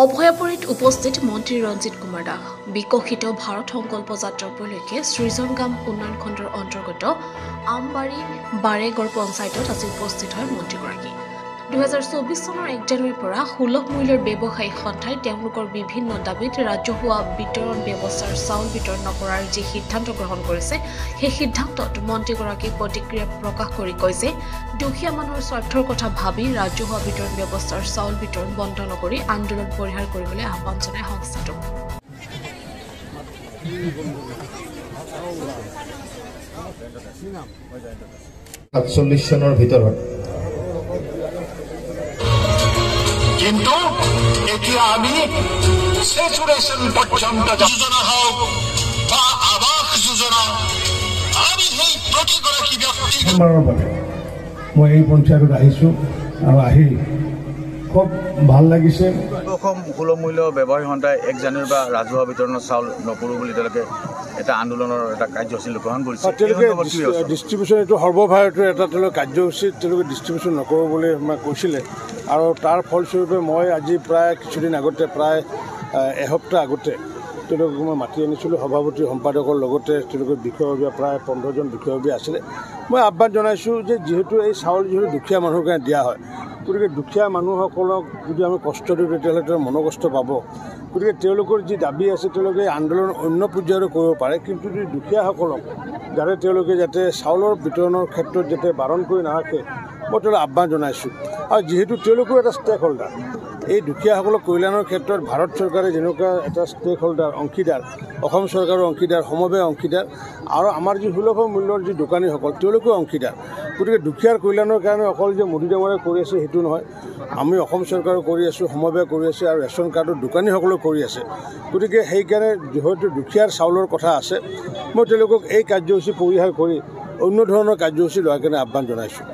অভয়াপুৰীত উপস্থিত মন্ত্ৰী ৰঞ্জিত কুমাৰ দাস বিকশিত ভাৰত সংকল্প যাত্ৰা উপলক্ষে সৃজনগাম উন্নয়ন খণ্ডৰ অন্তৰ্গত আমবাৰী বাৰেগড় পঞ্চায়তত আজি উপস্থিত হয় মন্ত্ৰীগৰাকী। 2024 চনৰ 1 জানুৱাৰীৰ পৰা সুলভ মূল্যৰ ব্যৱসায়িক সন্থাই তেওঁলোকৰ বিভিন্ন দাবীত ৰাজহুৱা বিতৰণ ব্যৱস্থাৰ চাউল বিতৰণ নকৰাৰ যি সিদ্ধান্ত গ্ৰহণ কৰিছে সেই সিদ্ধান্তত মন্ত্ৰীগৰাকীয়ে প্ৰতিক্ৰিয়া প্ৰকাশ কৰি কয় যে দুখীয়া মানুহৰ স্বাৰ্থৰ কথা ভাবি ৰাজহুৱা বিতৰণ ব্যৱস্থাৰ চাউল বিতৰণ বন্ধ নকৰি আন্দোলন পৰিহাৰ কৰিবলৈ আহ্বান জনায় সংস্থাটোক। 47 চনৰ ভিতৰত কিন্তু এতিয়া আমি স্যাচুৰেশন পৰ্যন্ত যোজনা হোক বা আবাস যোজনা আমি সেই প্ৰতিগৰাকী ব্যক্তি মই এই পঞ্চায়তত আহিছোঁ আৰু আহি খুব ভাল লাগিছে। অসম সুলভ মূল্য ব্যৱসায়ী সন্থাই 1 জানুৱাৰীৰ পৰা ৰাজহুৱা বিতৰণৰ চাউল নকৰোঁ বুলি তেওঁলোকে এটা আন্দোলনৰ এটা কাৰ্যসূচী গ্ৰহণ কৰিছে। ডিষ্ট্ৰিবিউশ্যন এইটো সৰ্বভাৰতীয় এটা তেওঁলোকে কাৰ্যসূচীত তেওঁলোকে ডিষ্ট্ৰিবিউশ্যন নকৰোঁ বুলি কৈছিলে আৰু তাৰ ফলস্বৰূপে মই আজি প্ৰায় কিছুদিন আগতে প্ৰায় এসপ্তাহ আগতে তেওঁলোকক মই মাতি আনিছিলোঁ সভাপতি সম্পাদকৰ লগতে তেওঁলোকে বিষয়ববীয়া প্ৰায় 15জন বিষয়ববীয়া আছিলে। মই আহ্বান জনাইছোঁ যে যিহেতু এই চাউল যিহেতু দুখীয়া মানুহৰ কাৰণে দিয়া হয়, গতিকে দুখীয়া মানুহসকলক যদি আমি কষ্ট দিওঁ তেতিয়াহ'লে তেওঁ মনোকষ্ট পাব। গতিকে তেওঁলোকৰ যি দাবী আছে তেওঁলোকে আন্দোলন অন্য পৰ্যায়তো কৰিব পাৰে, কিন্তু যদি দুখীয়াসকলক যাতে তেওঁলোকে যাতে চাউলৰ বিতৰণৰ ক্ষেত্ৰত যাতে বাৰণ কৰি নাৰাখে মই তেওঁলোকক আহ্বান জনাইছোঁ। আৰু যিহেতু তেওঁলোকো এটা ষ্টেক হোল্ডাৰ, এই দুখীয়াসকলৰ কল্যাণৰ ক্ষেত্ৰত ভাৰত চৰকাৰে যেনেকুৱা এটা ষ্টেক হোল্ডাৰ অংশীদাৰ, অসম চৰকাৰৰ অংশীদাৰ, সমবায় অংশীদাৰ আৰু আমাৰ যি সুলভ মূল্যৰ যি দোকানীসকল তেওঁলোকেও অংশীদাৰ। গতিকে দুখীয়াৰ কল্যাণৰ কাৰণে অকল যে মোদী ডাঙৰে কৰি আছে সেইটো নহয়, আমি অসম চৰকাৰেও কৰি আছোঁ, সমবায় কৰি আছে আৰু ৰেচন কাৰ্ডৰ দোকানীসকলেও কৰি আছে। গতিকে সেইকাৰণে যিহেতু দুখীয়াৰ চাউলৰ কথা আছে মই তেওঁলোকক এই কাৰ্যসূচী পৰিহাৰ কৰি অন্য ধৰণৰ কাৰ্যসূচী লোৱাৰ কাৰণে আহ্বান জনাইছোঁ।